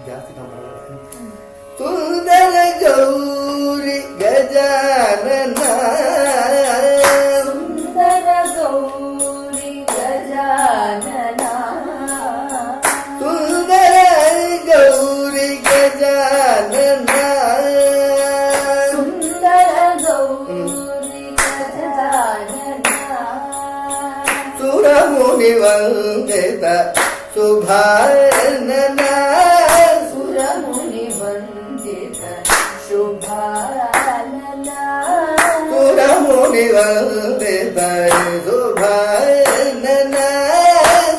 ಜಾಸ್ತಿ ಸುಂದರ ಗೌರಿ ಗಜಾನನ ಸುಂದರ ಗೌರಿ ಗಜಾನನ ಸುಂದರ ಗೌರಿ ಗಜಾನನ ಸುಂದರ ಗೌರಿ ಗಜಾನನ ಸುರಮುನಿ ವಂದಿತ ಶುಭಾನನ ಸುರಮುನಿ ವಂದಿತ ಶುಭಾನನ ಸುರಮುನಿ ವಂದಿತ ಶುಭಾನನ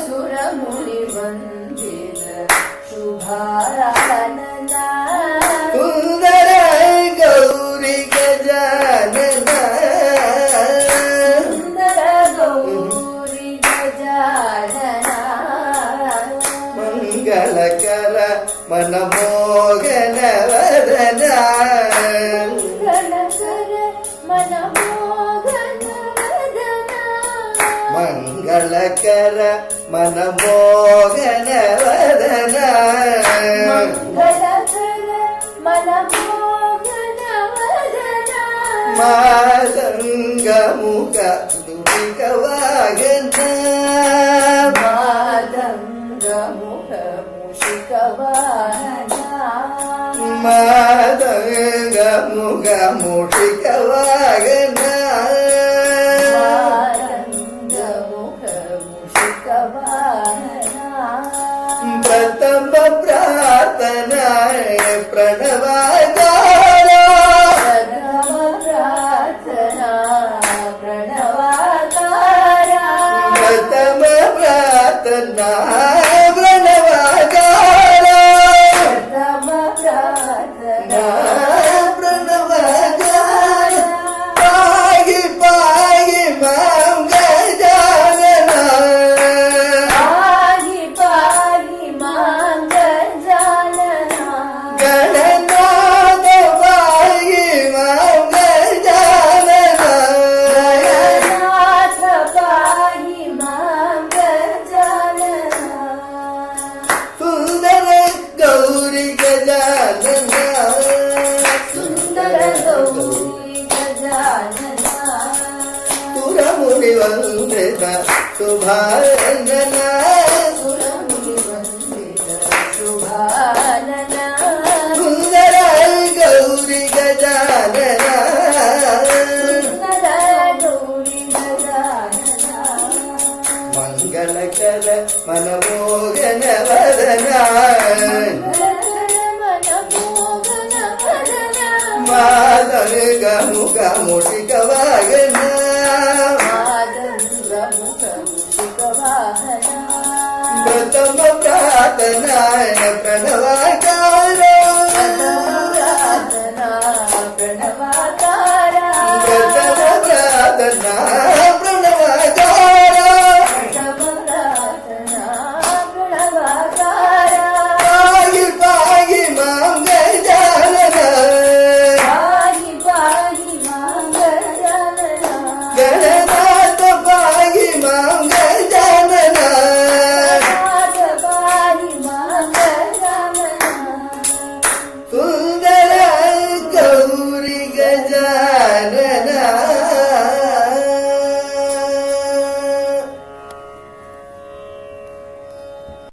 ಸುರಮುನಿ ವಂದಿತ ಶುಭಾನನ ಸುಂದರ ಗೌರಿ ಗಜಾನನ ಸುಂದರ ಗೌರಿ ಗಜಾನನ ಮಂಗಳಕರ ಮನಮೋಗನ ವದನ ಮಂಗಳಕರ ಮನಮೋಹನ ವದನ ಮಂಗಳಕರ ಮನಮೋಗನ ವದನ ಮಂಗಳಕರ ಮನಮೋಹನ ವದನ ಮಾತಂಗ ಮುಖ ದುಃಖವಾಗನ ಮಾತಂಗ ಮುಖ ಮುಷಿಕವಾಹನ ಮಾತಂಗ ಮುಖ ಮುಷಿಕವಾಗನ ಮಾತಂಗ ಮುಖ ಮುಷಿಕವಾಹನ ಪ್ರಥಮ ಪ್ರಾರ್ಥನಾ ಪ್ರಣವಗಾರ ಪ್ರಥಮ ಪ್ರಾರ್ಥನಾ ಪ್ರಣವಾಕಾರ ಪ್ರಥಮ ಪ್ರಾರ್ಥನಾ ಪ್ರಣವಗಾರ ಪ್ರಥಮ ಪ್ರಾರ್ಥನಾ ಪ್ರಣವಗಾರ ಪಾಗಿ ಪಾಗಿ ಮಾಂ ಗಜಾನನ ಪಾಹಿ ಪಾಹಿ ಮಾಂ ಗಜಾನನ ಗಣನಾಥ ಪಾಗಿ ಮಾಂ ಗಜಾನನ ಗಣನಾಥ ಪಾಹಿ ಮಾಂ ಗಜಾನನ ಸುಂದರ ಗೌರಿ ಗಜಾನನ ಸುಂದರ ಗೌರಿ ಗಜಾನನ ಸುರಮುನಿ ವಂದಿತ ಶುಭಾನನ ಸುರಮುನಿ ವಂದಿತ ಶುಭಾನನ ಸುಂದರ ಗೌರಿ ಗಜಾನನ ಸುಂದರ ಗೌರಿ ಗಜಾನನ ಮಂಗಳಕರ ಮನಮೋಗನ ವದನ ಮನಮೋಹನ ವದನ ಮಾತಂಗ ಮುಖ ಮುಷಿಕವಾಗನ ಮಾದಂಗ ಮುಖ ಮುಷಿಕವಾಹನ ಪ್ರಥಮ ಪ್ರಾರ್ಥನಾ ಪ್ರಣವಗಾರ